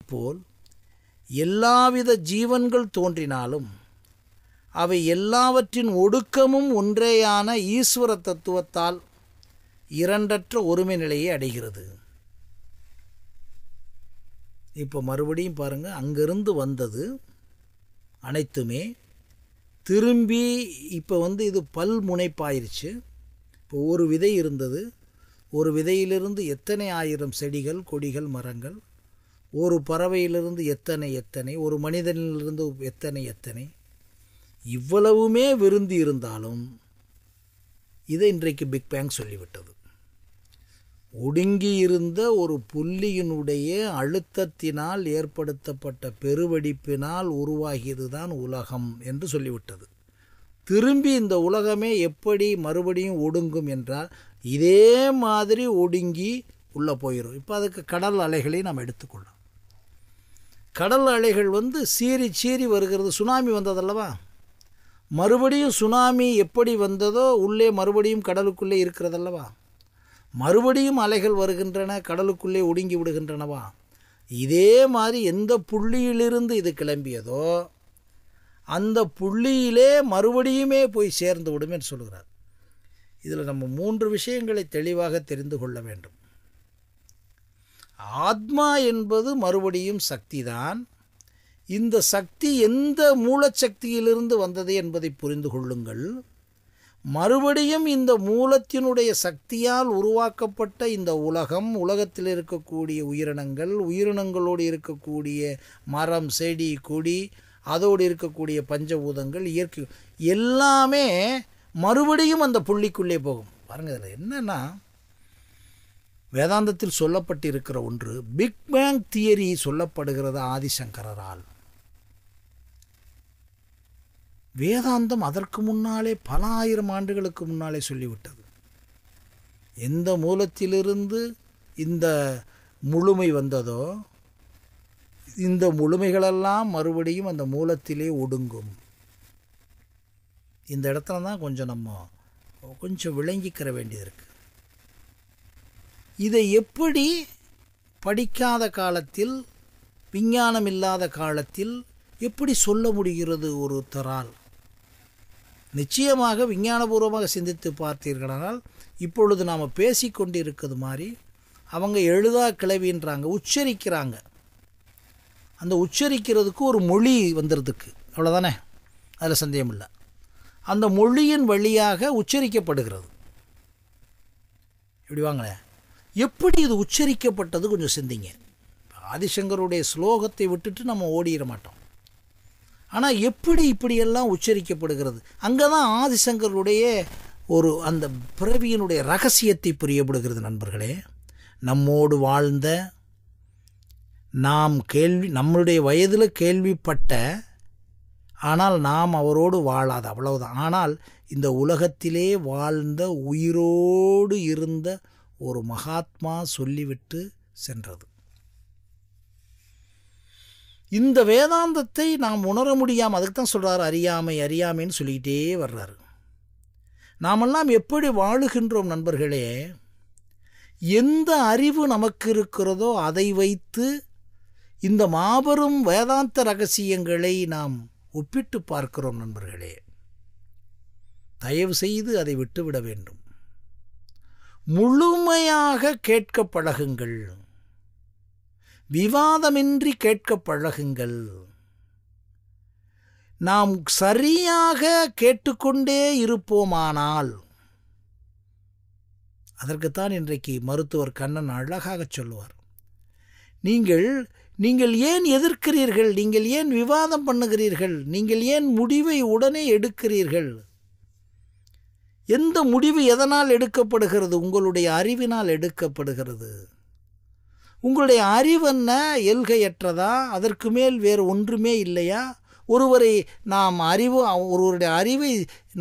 போல் எல்லாவித ஜீவன்கள் தோன்றினாலும் அவை எல்லாவற்றின் ஒடுக்கமும் ஒன்றேயான ஈஸ்வர தத்துவத்தால் இரண்டற்ற ஒருமை நிலையை அடைகிறது. இப்போ மறுபடியும் பாருங்கள், அங்கிருந்து வந்தது அனைத்துமே திரும்பி இப்போ இது பல்முனைப்பாயிருச்சு. இப்போ ஒரு விதை இருந்தது, ஒரு விதையிலிருந்து எத்தனை ஆயிரம் செடிகள் கொடிகள் மரங்கள், ஒரு பறவையிலிருந்து எத்தனை, ஒரு மனிதனிலிருந்து எத்தனை, இவ்வளவுமே விருந்தி இருந்தாலும் இதை இன்றைக்கு பிக் பேங் சொல்லிவிட்டது. ஒடுங்கியிருந்த ஒரு புள்ளியினுடைய அழுத்தத்தினால் ஏற்படுத்தப்பட்ட பெருவெடிப்பினால் உருவாகியதுதான் உலகம் என்று சொல்லிவிட்டது. திரும்பி இந்த உலகமே எப்படி மறுபடியும் ஒடுங்கும் என்றால் இதே மாதிரி ஒடுங்கி உள்ளே போயிடும். இப்போ அதுக்கு கடல் அலைகளை நாம் எடுத்துக்கொள்ளலாம். கடல் அலைகள் சீறி சீறி வருகிறது. சுனாமி வந்ததல்லவா, மறுபடியும் சுனாமி எப்படி வந்ததோ உள்ளே மறுபடியும் கடலுக்குள்ளே இருக்கிறதல்லவா, மறுபடியும் அலைகள் வருகின்றன, கடலுக்குள்ளே ஒடுங்கி விடுகின்றனவா. இதே மாதிரி எந்த புள்ளியிலிருந்து இது கிளம்பியதோ அந்த புள்ளியிலே மறுபடியுமே போய் சேர்ந்து விடும் என்று சொல்கிறார். இதில் நம்ம 3 விஷயங்களை தெளிவாக தெரிந்து கொள்ள வேண்டும். ஆத்மா என்பது மறுபடியும் சக்தி தான். இந்த சக்தி எந்த மூலச்சக்தியிலிருந்து வந்தது என்பதை புரிந்து கொள்ளுங்கள். மறுபடியும் இந்த மூலத்தினுடைய சக்தியால் உருவாக்கப்பட்ட இந்த உலகம், உலகத்தில் இருக்கக்கூடிய உயிரினங்கள், உயிரினங்களோடு இருக்கக்கூடிய மரம் செடி கொடி, அதோடு இருக்கக்கூடிய பஞ்சபூதங்கள், இயற்கை எல்லாமே மறுபடியும் அந்த புள்ளிக்குள்ளே போகும். பாருங்கள், இதில் என்னென்னா வேதாந்தத்தில் சொல்லப்பட்டிருக்கிற ஒன்று, பிக் பேங் தியரி சொல்லப்படுகிறது ஆதிசங்கரால். வேதாந்தம் அதற்கு முன்னாலே பல ஆயிரம் ஆண்டுகளுக்கு முன்னாலே சொல்லிவிட்டது. எந்த மூலத்திலிருந்து இந்த முழுமை வந்ததோ இந்த முழுமைகளெல்லாம் மறுபடியும் அந்த மூலத்திலே ஒடுங்கும். இந்த இடத்துல தான் கொஞ்சம் விளங்கிக்கிற வேண்டியது இருக்குது. இதை எப்படி படிக்காத காலத்தில், விஞ்ஞானம் இல்லாத காலத்தில் எப்படி சொல்ல முடிகிறது ஒருத்தரால்? நிச்சயமாக விஞ்ஞானபூர்வமாக சிந்தித்து பார்த்தீர்களானால் இப்பொழுது நாம் பேசிக்கொண்டு இருக்கிறது மாதிரி அவங்க எழுதா கிளவின்றாங்க, உச்சரிக்கிறாங்க. அந்த உச்சரிக்கிறதுக்கு ஒரு மொழி வந்துடுறதுக்கு, அவ்வளோதானே, அதில் சந்தேகம் இல்லை. அந்த மொழியின் வழியாக உச்சரிக்கப்படுகிறது. இப்படி வாங்களேன், எப்படி இது உச்சரிக்கப்பட்டது கொஞ்சம் சிந்திங்க. ஆதிசங்கருடைய ஸ்லோகத்தை விட்டுட்டு நம்ம ஓடிட மாட்டோம். ஆனால் எப்படி இப்படியெல்லாம் உச்சரிக்கப்படுகிறது, அங்கே தான் ஆதிசங்கருடைய அந்த பிறவியினுடைய ரகசியத்தை புரியப்படுகிறது. நண்பர்களே, நம்மோடு வாழ்ந்த, நம்மளுடைய வயதில் கேள்விப்பட்ட, ஆனால் நாம் அவரோடு வாழாத, அவ்வளவுதான். ஆனால் இந்த உலகத்திலே வாழ்ந்த, உயிரோடு இருந்த ஒரு மகாத்மா சொல்லிவிட்டு சென்றது. இந்த வேதாந்தத்தை நாம் உணர முடியாமல், அதுக்கு தான் சொல்கிறார் அறியாமைன்னு சொல்லிக்கிட்டே வர்றாரு. நாமெல்லாம் எப்படி வாழுகின்றோம் நண்பர்களே? எந்த அறிவு நமக்கு இருக்கிறதோ அதை வைத்து இந்த மாபெரும் வேதாந்த ரகசியங்களை நாம் ஒப்பிட்டு பார்க்கிறோம் நண்பர்களே. தயவு செய்து அதை விட்டுவிட வேண்டும். முழுமையாக கேட்க பழகுங்கள், விவாதமின்றி கேட்க பழகுங்கள். நாம் சரியாக கேட்டுக்கொண்டே இருப்போமானால், அதற்குத்தான் இன்றைக்கு மருத்துவர் கண்ணன் அழகாக சொல்லுவார், நீங்கள் ஏன் எதிர்க்கிறீர்கள், நீங்கள் ஏன் விவாதம் பண்ணுகிறீர்கள், நீங்கள் ஏன் முடிவை உடனே எடுக்கிறீர்கள்? எந்த முடிவு எதனால் எடுக்கப்படுகிறது? உங்களுடைய அறிவினால் எடுக்கப்படுகிறது. உங்களுடைய அறிவென்ன எல்கையற்றதா? அதற்கு மேல் வேறு ஒன்றுமே இல்லையா? ஒருவருடைய அறிவை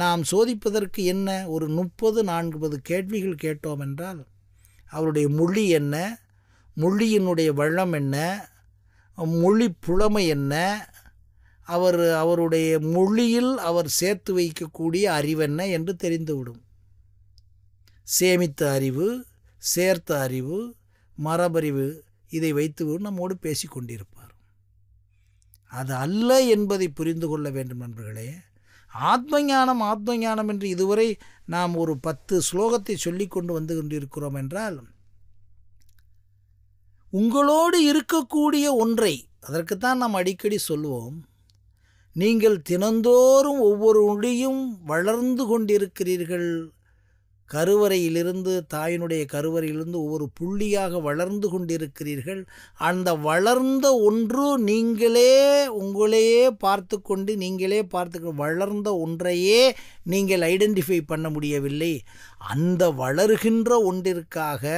நாம் சோதிப்பதற்கு என்ன, ஒரு 30-40 கேள்விகள் கேட்டோம் என்றால், அவருடைய மொழி என்ன, மொழியினுடைய வளம் என்ன, மொழி புலமை என்ன, அவருடைய மொழியில் அவர் சேர்த்து வைக்கக்கூடிய அறிவென்ன என்று தெரிந்துவிடும். சேமித்த அறிவு, சேர்த்த அறிவு, மரபறிவு இதை வைத்து நம்மோடு பேசி கொண்டிருப்பார். அது அல்ல என்பதை புரிந்து கொள்ள வேண்டும் நண்பர்களே. ஆத்மஞானம் ஆத்மஞானம் என்று இதுவரை நாம் ஒரு 10 ஸ்லோகத்தை சொல்லி கொண்டு வந்து கொண்டிருக்கிறோம் என்றால், உங்களோடு இருக்கக்கூடிய ஒன்றை, அதற்குத்தான் நாம் அடிக்கடி சொல்லுவோம், நீங்கள் தினந்தோறும் ஒவ்வொரு நொடியும் வளர்ந்து கொண்டிருக்கிறீர்கள். கருவறையிலிருந்து, தாயினுடைய கருவறையிலிருந்து ஒவ்வொரு புள்ளியாக வளர்ந்து கொண்டிருக்கிறீர்கள். அந்த வளர்ந்த ஒன்று உங்களையே பார்த்து கொண்டு வளர்ந்த ஒன்றையே நீங்கள் ஐடென்டிஃபை பண்ண முடியவில்லை. அந்த வளர்கின்ற ஒன்றிற்காக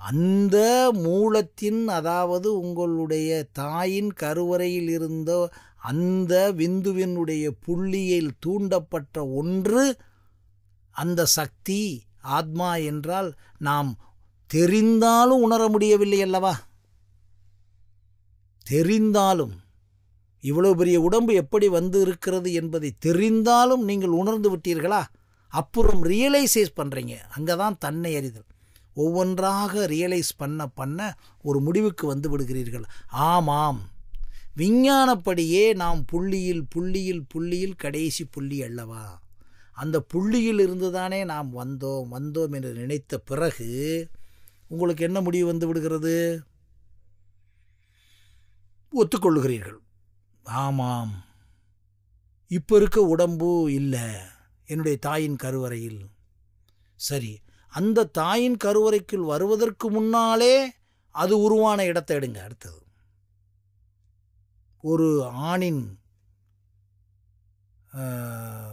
அந்த மூலத்தின், அதாவது உங்களுடைய தாயின் கருவறையில் இருந்த அந்த விந்துவினுடைய புள்ளியில் தூண்டப்பட்ட ஒன்று, அந்த சக்தி ஆத்மா என்றால் நாம் தெரிந்தாலும் உணர முடியவில்லை அல்லவா? தெரிந்தாலும், இவ்வளவு பெரிய உடம்பு எப்படி வந்து இருக்கிறது என்பதை தெரிந்தாலும் நீங்கள் உணர்ந்து விட்டீர்களா? அப்புறம் ரியலைசைஸ் பண்ணுறீங்க. அங்கே தான் தன்னை அறிதல். ஒவ்வொன்றாக ரியலைஸ் பண்ண ஒரு முடிவுக்கு வந்து விடுகிறீர்கள். ஆமாம், விஞ்ஞானப்படியே நாம் புள்ளியில் கடைசி புள்ளி அல்லவா? அந்த புள்ளியில் இருந்துதானே நாம் வந்தோம் என்று நினைத்த பிறகு உங்களுக்கு என்ன முடிவு வந்து விடுகிறது? ஒத்துக்கொள்ளுகிறீர்கள். ஆமாம், இப்போ இருக்க உடம்பு இல்லை என்னுடைய தாயின் கருவறையில். சரி, அந்த தாயின் கருவறைக்குள் வருவதற்கு முன்னாலே அது உருவான இடத்தை எடுங்க. அடுத்தது ஒரு ஆணின்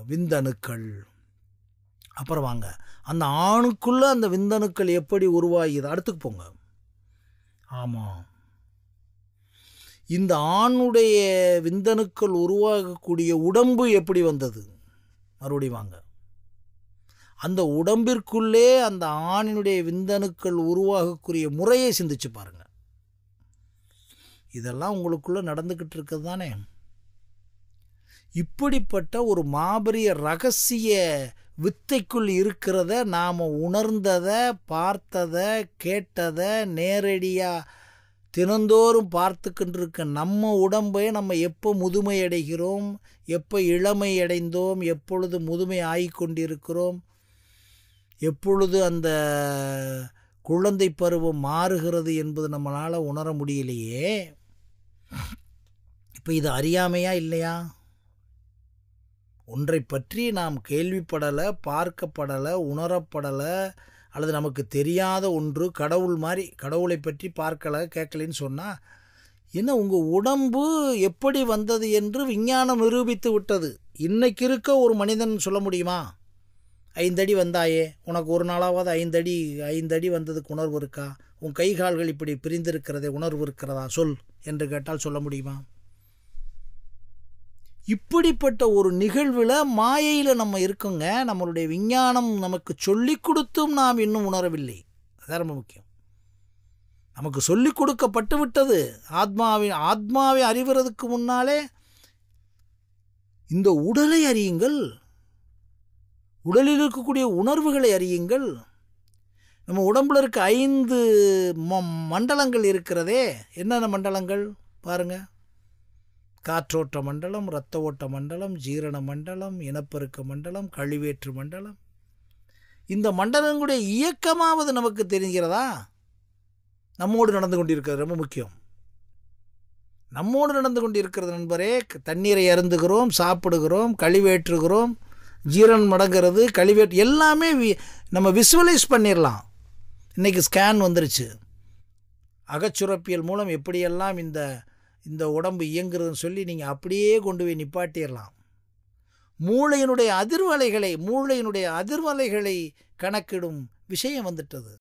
விந்தணுக்கள். அப்புறம் வாங்க, அந்த ஆணுக்குள்ளே அந்த விந்தணுக்கள் எப்படி உருவாகியது, அடுத்துக்கு போங்க. ஆமாம், இந்த ஆணுடைய விந்தணுக்கள் உருவாகக்கூடிய உடம்பு எப்படி வந்தது, மறுபடியும் வாங்க. அந்த உடம்பிற்குள்ளே அந்த ஆணினுடைய விந்தணுக்கள் உருவாகக்கூடிய முறையை சிந்திச்சு பாருங்க. இதெல்லாம் உங்களுக்குள்ளே நடந்துக்கிட்டு இருக்கிறது தானே. இப்படிப்பட்ட ஒரு மாபெரிய ரகசிய வித்தைக்குள் இருக்கிறத, நாம் உணர்ந்ததை, பார்த்ததை, கேட்டதை நேரடியாக தினந்தோறும் பார்த்துக்கின்றிருக்க நம்ம உடம்பை நம்ம எப்போ முதுமை அடைகிறோம், எப்போ இளமை அடைந்தோம், எப்பொழுது முதுமை ஆகிக்கொண்டிருக்கிறோம், எப்பொழுது அந்த குழந்தை பருவம் மாறுகிறது என்பது நம்மளால் உணர முடியலையே. இப்போ இது அறியாமையா இல்லையா? ஒன்றை பற்றி நாம் கேள்விப்படலை, பார்க்கப்படலை, உணரப்படலை, அல்லது நமக்கு தெரியாத ஒன்று, கடவுள் மாதிரி, கடவுளை பற்றி பார்க்கலை கேட்கலைன்னு சொன்னால் என்ன, உங்கள் உடம்பு எப்படி வந்தது என்று விஞ்ஞானம் நிரூபித்து விட்டது. இன்னைக்கு இருக்க ஒரு மனிதன் சொல்ல முடியுமா? 5 அடி வந்தாயே, உனக்கு ஒரு நாளாவது 5 அடி வந்ததுக்கு உணர்வு இருக்கா? உன் கை கால்கள் இப்படி பிரிந்திருக்கிறதே உணர்வு இருக்கிறதா சொல் என்று கேட்டால் சொல்ல முடியுமா? இப்படிப்பட்ட ஒரு நிகழ்வில் மாயையில் நம்ம இருக்கோங்க. நம்மளுடைய விஞ்ஞானம் நமக்கு சொல்லி கொடுத்தும் நாம் இன்னும் உணரவில்லை. அதான் ரொம்ப முக்கியம். நமக்கு சொல்லிக் கொடுக்கப்பட்டு விட்டது. ஆத்மாவை அறிவதற்கு முன்னாலே இந்த உடலை அறியுங்கள், உடலில் இருக்கக்கூடிய உணர்வுகளை அறியுங்கள். நம்ம உடம்புல இருக்க 5 மண்டலங்கள் இருக்கிறதே. என்னென்ன மண்டலங்கள் பாருங்கள்? காற்றோட்ட மண்டலம், இரத்த ஓட்ட மண்டலம், ஜீரண மண்டலம், இனப்பெருக்க மண்டலம், கழிவேற்று மண்டலம். இந்த மண்டலங்களுடைய இயக்கமாவது நமக்கு தெரிகிறதா? நம்மோடு நடந்து கொண்டிருக்கிறது ரொம்ப முக்கியம். நம்மோடு நடந்து கொண்டிருக்கிறது நண்பரே. தண்ணீரை அருந்துகிறோம், சாப்பிடுகிறோம், கழிவேற்றுகிறோம், ஜீரணம் நடக்கிறது, கழிவேற்று எல்லாமே நம்ம விசுவலைஸ் பண்ணிடலாம். இன்றைக்கி ஸ்கேன் வந்துருச்சு. அகச்சுரப்பியல் மூலம் எப்படியெல்லாம் இந்த உடம்பு இயங்குறதுன்னு சொல்லி நீங்கள் அப்படியே கொண்டு போய் நிப்பாட்டிடலாம். மூளையினுடைய அதிர்வலைகளை கணக்கிடும் விஷயம் வந்துட்டது.